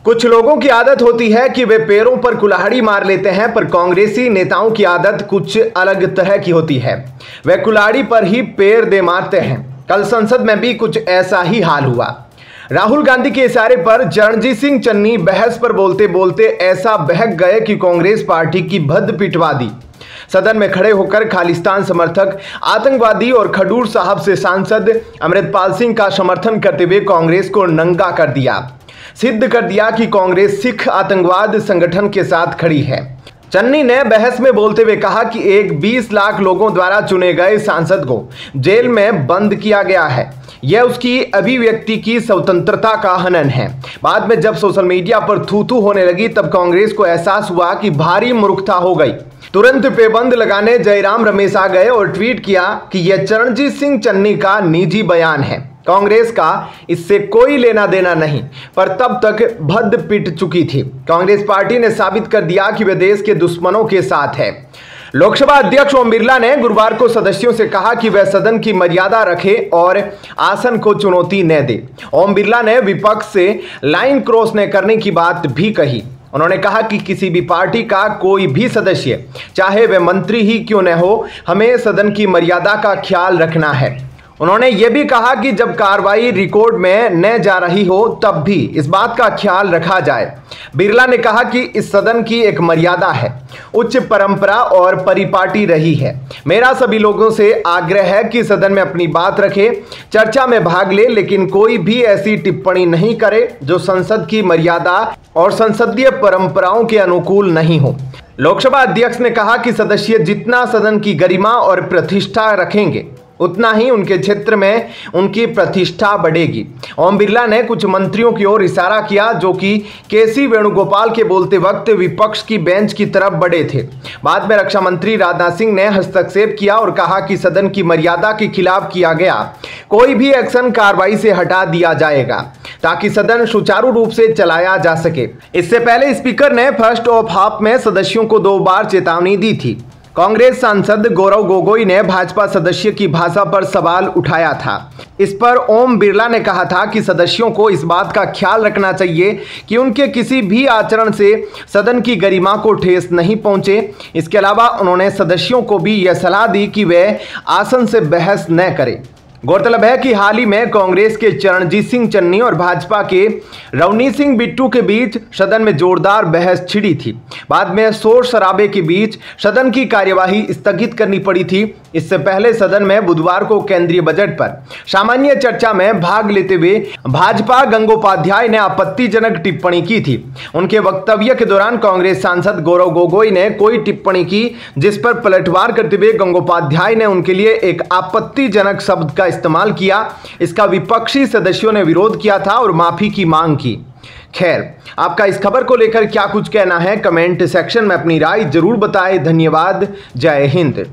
कुछ लोगों की आदत होती है कि वे पैरों पर कुल्हाड़ी मार लेते हैं, पर कांग्रेसी नेताओं की आदत कुछ अलग तरह की होती है। वे कुल्हाड़ी पर ही पैर दे मारते हैं। कल संसद में भी कुछ ऐसा ही हाल हुआ। राहुल गांधी के इशारे पर चरणजीत सिंह चन्नी बहस पर बोलते बोलते ऐसा बहक गए कि कांग्रेस पार्टी की भद्द पिटवा दी। सदन में खड़े होकर खालिस्तान समर्थक, आतंकवादी और खडूर साहब से सांसद अमृतपाल सिंह का समर्थन करते हुए कांग्रेस को नंगा कर दिया, सिद्ध कर दिया कि कांग्रेस सिख आतंकवाद संगठन के साथ खड़ी है। चन्नी ने बहस में बोलते हुए कहा कि एक 20 लाख लोगों द्वारा चुने गए सांसद को जेल में बंद किया गया है। यह उसकी अभिव्यक्ति की स्वतंत्रता का हनन है। बाद में जब सोशल मीडिया पर थू थू होने लगी, तब कांग्रेस को एहसास हुआ कि भारी मूर्खता हो गई। तुरंत पेबंद लगाने जयराम रमेश आ गए और ट्वीट किया कि यह चरणजीत सिंह चन्नी का निजी बयान है, कांग्रेस का इससे कोई लेना देना नहीं। पर तब तक भद्द पिट चुकी थी। कांग्रेस पार्टी ने साबित कर दिया कि वे देश के दुश्मनों के साथ है। लोकसभा अध्यक्ष ओम बिरला ने गुरुवार को सदस्यों से कहा कि वह सदन की मर्यादा रखें और आसन को चुनौती न दे। ओम बिरला ने विपक्ष से लाइन क्रॉस न करने की बात भी कही। उन्होंने कहा कि किसी भी पार्टी का कोई भी सदस्य, चाहे वह मंत्री ही क्यों न हो, हमें सदन की मर्यादा का ख्याल रखना है। उन्होंने ये भी कहा कि जब कार्रवाई रिकॉर्ड में न जा रही हो, तब भी इस बात का ख्याल रखा जाए। बिरला ने कहा कि इस सदन की एक मर्यादा है, उच्च परंपरा और परिपाटी रही है। मेरा सभी लोगों से आग्रह है कि सदन में अपनी बात रखे, चर्चा में भाग ले, लेकिन कोई भी ऐसी टिप्पणी नहीं करे जो संसद की मर्यादा और संसदीय परंपराओं के अनुकूल नहीं हो। लोकसभा अध्यक्ष ने कहा कि सदस्य जितना सदन की गरिमा और प्रतिष्ठा रखेंगे, उतना ही उनके क्षेत्र में उनकी प्रतिष्ठा बढ़ेगी। ओम बिरला ने कुछ मंत्रियों की ओर इशारा किया जो कि केसी वेणुगोपाल के बोलते वक्त विपक्ष की बेंच की तरफ बढ़े थे। बाद में रक्षा मंत्री राजनाथ सिंह ने हस्तक्षेप किया और कहा कि सदन की मर्यादा के खिलाफ किया गया कोई भी एक्शन कार्रवाई से हटा दिया जाएगा, ताकि सदन सुचारू रूप से चलाया जा सके। इससे पहले स्पीकर ने फर्स्ट ऑफ हाफ में सदस्यों को 2 बार चेतावनी दी थी। कांग्रेस सांसद गौरव गोगोई ने भाजपा सदस्य की भाषा पर सवाल उठाया था। इस पर ओम बिरला ने कहा था कि सदस्यों को इस बात का ख्याल रखना चाहिए कि उनके किसी भी आचरण से सदन की गरिमा को ठेस नहीं पहुंचे। इसके अलावा उन्होंने सदस्यों को भी यह सलाह दी कि वे आसन से बहस न करें। गौरतलब है कि हाल ही में कांग्रेस के चरणजीत सिंह चन्नी और भाजपा के रवनीत सिंह बिट्टू के बीच सदन में जोरदार बहस छिड़ी थी। बाद में शोर शराबे के बीच सदन की कार्यवाही स्थगित करनी पड़ी थी। इससे पहले सदन में बुधवार को केंद्रीय बजट पर सामान्य चर्चा में भाग लेते हुए भाजपा गंगोपाध्याय ने आपत्तिजनक टिप्पणी की थी। उनके वक्तव्य के दौरान कांग्रेस सांसद गौरव गोगोई ने कोई टिप्पणी की, जिस पर पलटवार करते हुए गंगोपाध्याय ने उनके लिए एक आपत्तिजनक शब्द का इस्तेमाल किया। इसका विपक्षी सदस्यों ने विरोध किया था और माफी की मांग की। खैर, आपका इस खबर को लेकर क्या कुछ कहना है, कमेंट सेक्शन में अपनी राय जरूर बताएं। धन्यवाद। जय हिंद।